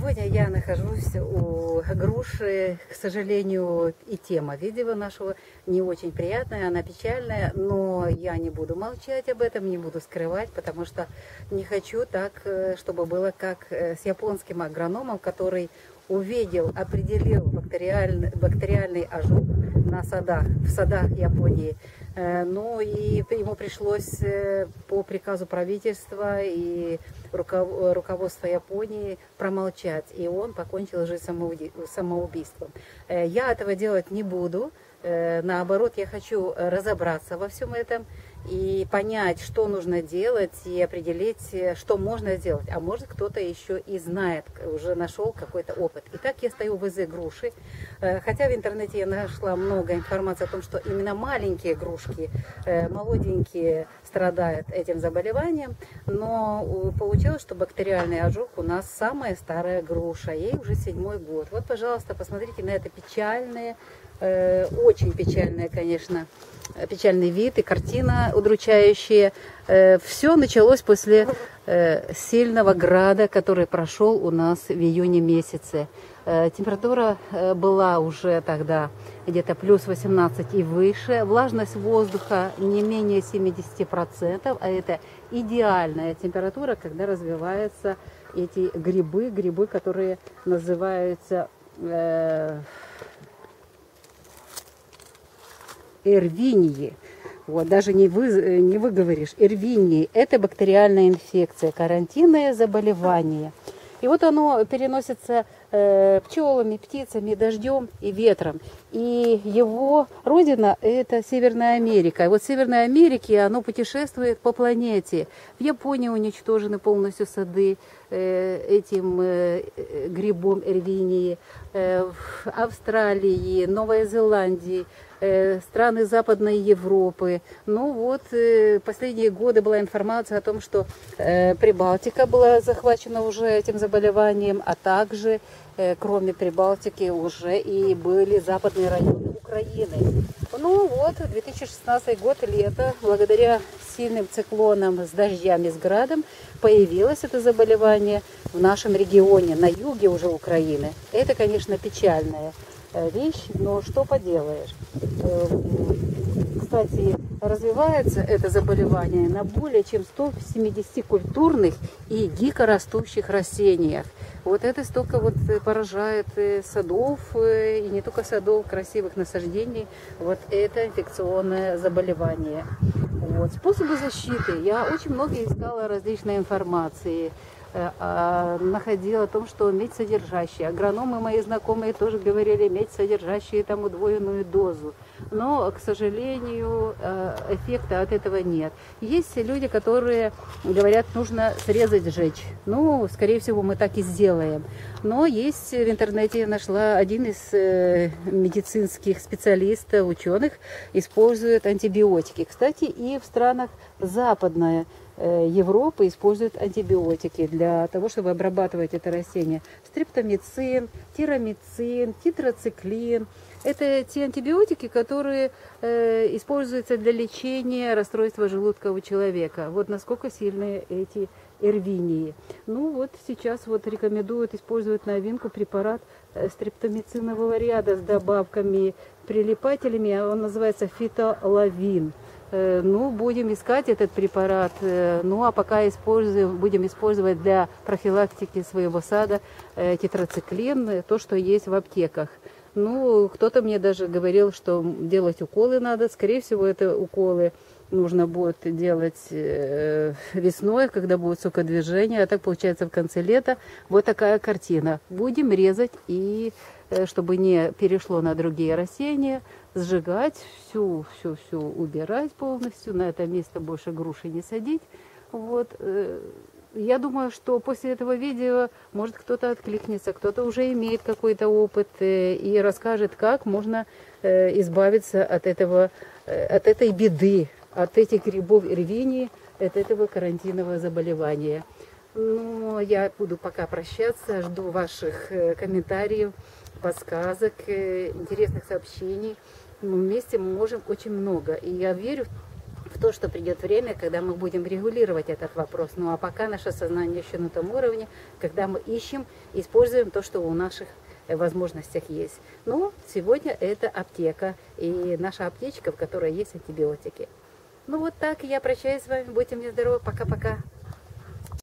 Сегодня я нахожусь у груши. К сожалению, и тема видео нашего не очень приятная, она печальная, но я не буду молчать об этом, не буду скрывать, потому что не хочу так, чтобы было как с японским агрономом, который увидел, определил бактериальный ожог в садах Японии. Ну и ему пришлось по приказу правительства и руководства Японии промолчать, и он покончил жизнь самоубийством. Я этого делать не буду, наоборот, я хочу разобраться во всем этом и понять, что нужно делать, и определить, что можно сделать. А может, кто-то еще и знает, уже нашел какой-то опыт. Итак, я стою возле груши, хотя в интернете я нашла много информации о том, что именно маленькие грушки, молоденькие, страдают этим заболеванием, но получилось, что бактериальный ожог у нас самая старая груша, ей уже 7-й год. Вот, пожалуйста, посмотрите на это печальное, очень печальное, конечно, печальный вид и картина удручающая. Все началось после сильного града, который прошел у нас в июне месяце. Температура была уже тогда где-то плюс 18 и выше. Влажность воздуха не менее 70%, а это идеальная температура, когда развиваются эти грибы, которые называются эрвинии. Вот, даже не выговоришь. Эрвинии – это бактериальная инфекция, карантинное заболевание. И вот оно переносится пчелами, птицами, дождем и ветром. И его родина – это Северная Америка. И вот в Северной Америке оно путешествует по планете. В Японии уничтожены полностью сады этим грибом эрвинии. В Австралии, Новой Зеландии, страны Западной Европы. Ну вот, последние годы была информация о том, что Прибалтика была захвачена уже этим заболеванием, а также, кроме Прибалтики, уже и были западные районы Украины. Ну вот, 2016 год, лето, благодаря сильным циклонам с дождями, с градом, появилось это заболевание в нашем регионе, на юге уже Украины. Это, конечно, печальная вещь, но что поделаешь. Кстати, развивается это заболевание на более чем 170 культурных и дикорастущих растениях. Вот это столько вот поражает садов, и не только садов, красивых насаждений. Вот это инфекционное заболевание. Вот. Способы защиты. Я очень много искала различной информации. Находила о том, что медь содержащие. Агрономы мои знакомые тоже говорили, медь содержащие там удвоенную дозу. Но, к сожалению, эффекта от этого нет. Есть люди, которые говорят, нужно срезать, сжечь. Ну, скорее всего, мы так и сделаем. Но есть в интернете, я нашла, один из медицинских специалистов, ученых, использует антибиотики. Кстати, и в странах Западной Европы используют антибиотики для того, чтобы обрабатывать это растение. Стрептомицин, тирамицин, тетрациклин. Это те антибиотики, которые используются для лечения расстройства желудка у человека. Вот насколько сильные эти эрвинии. Ну вот сейчас вот рекомендуют использовать новинку препарат стрептомицинового ряда с добавками, прилипателями. Он называется фитолавин. Ну, будем искать этот препарат. Ну, а пока будем использовать для профилактики своего сада тетрациклин, то, что есть в аптеках. Ну, кто-то мне даже говорил, что делать уколы надо. Скорее всего, это уколы нужно будет делать весной, когда будет сокодвижение. А так получается в конце лета. Вот такая картина. Будем резать и, чтобы не перешло на другие растения, сжигать, всю убирать полностью. На это место больше груши не садить. Вот. Я думаю, что после этого видео, может, кто-то откликнется, кто-то уже имеет какой-то опыт и расскажет, как можно избавиться от этой беды, от этих грибов эрвинии, от этого карантинного заболевания. Ну, я буду пока прощаться, жду ваших комментариев, подсказок, интересных сообщений. Вместе мы можем очень много. И я верю в то, что придет время, когда мы будем регулировать этот вопрос. Ну а пока наше сознание еще на том уровне, когда мы ищем, используем то, что у наших возможностях есть. Но сегодня это аптека и наша аптечка, в которой есть антибиотики. Ну вот так, я прощаюсь с вами, будьте мне здоровы, пока-пока.